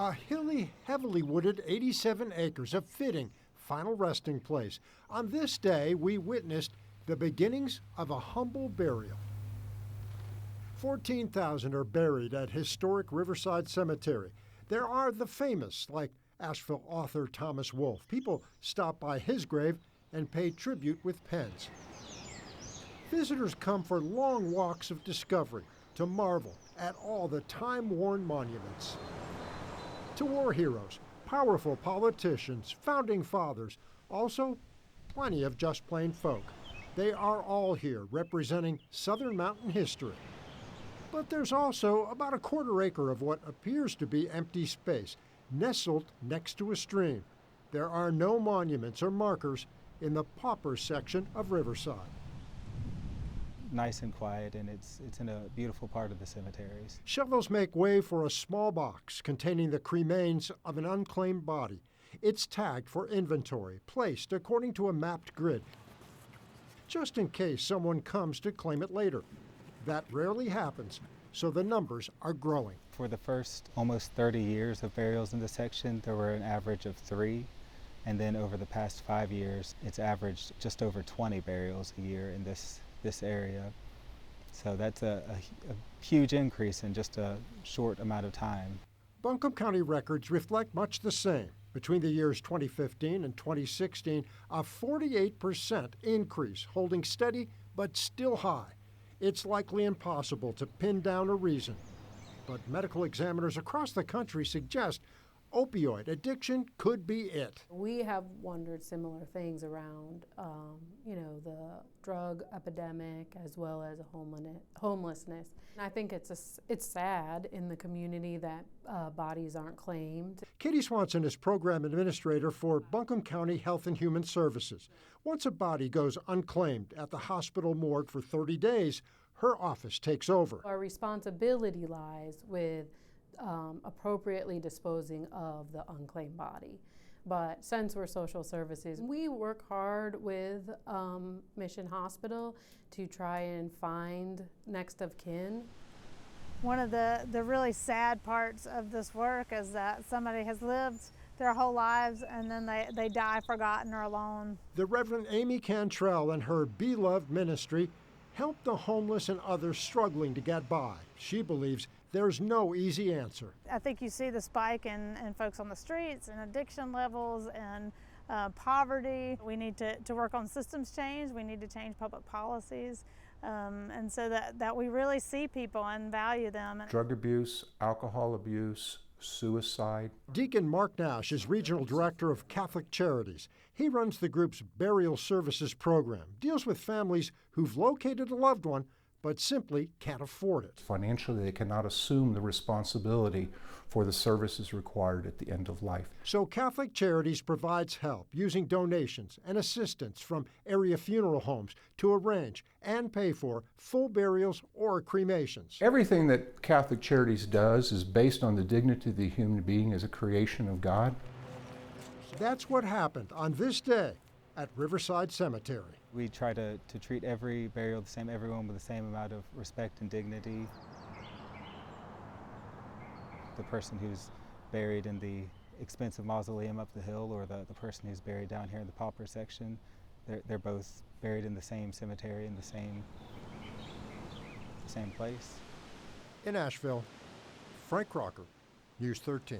A hilly, heavily wooded 87 acres of fitting final resting place. On this day, we witnessed the beginnings of a humble burial. 14,000 are buried at historic Riverside Cemetery. There are the famous, like Asheville author Thomas Wolfe. People stop by his grave and pay tribute with pens. Visitors come for long walks of discovery to marvel at all the time-worn monuments. To war heroes, powerful politicians, founding fathers, also plenty of just plain folk. They are all here representing Southern Mountain history. But there's also about a quarter acre of what appears to be empty space, nestled next to a stream. There are no monuments or markers in the pauper section of Riverside. Nice and quiet, and it's in a beautiful part of the cemeteries. Shovels make way for a small box containing the cremains of an unclaimed body. It's tagged for inventory, placed according to a mapped grid, just in case someone comes to claim it later. That rarely happens, so the numbers are growing. For the first almost 30 years of burials in this section, there were an average of 3. And then over the past 5 years, it's averaged just over 20 burials a year in this area. So that's a huge increase in just a short amount of time. Buncombe County records reflect much the same. Between the years 2015 and 2016, a 48% increase, holding steady but still high. It's likely impossible to pin down a reason, but medical examiners across the country suggest opioid addiction could be it. We have wondered similar things around, the drug epidemic as well as homelessness. And I think it's sad in the community that bodies aren't claimed. Katie Swanson is program administrator for Buncombe County Health and Human Services. Once a body goes unclaimed at the hospital morgue for 30 days, her office takes over. Our responsibility lies with appropriately disposing of the unclaimed body. But since we're social services, we work hard with Mission Hospital to try and find next of kin. One of the really sad parts of this work is that somebody has lived their whole lives and then they die forgotten or alone. The Reverend Amy Cantrell and her beloved ministry help the homeless and others struggling to get by. She believes there's no easy answer. I think you see the spike in folks on the streets and addiction levels and poverty. We need to work on systems change. We need to change public policies. And so that we really see people and value them. Drug abuse, alcohol abuse, suicide. Deacon Mark Nash is regional director of Catholic Charities. He runs the group's burial services program, deals with families who've located a loved one but simply can't afford it. Financially, they cannot assume the responsibility for the services required at the end of life. So Catholic Charities provides help using donations and assistance from area funeral homes to arrange and pay for full burials or cremations. Everything that Catholic Charities does is based on the dignity of the human being as a creation of God. That's what happened on this day at Riverside Cemetery. We try to treat every burial the same, everyone with the same amount of respect and dignity. The person who's buried in the expensive mausoleum up the hill or the person who's buried down here in the pauper section, they're both buried in the same cemetery in the same place. In Asheville, Frank Crocker, News 13.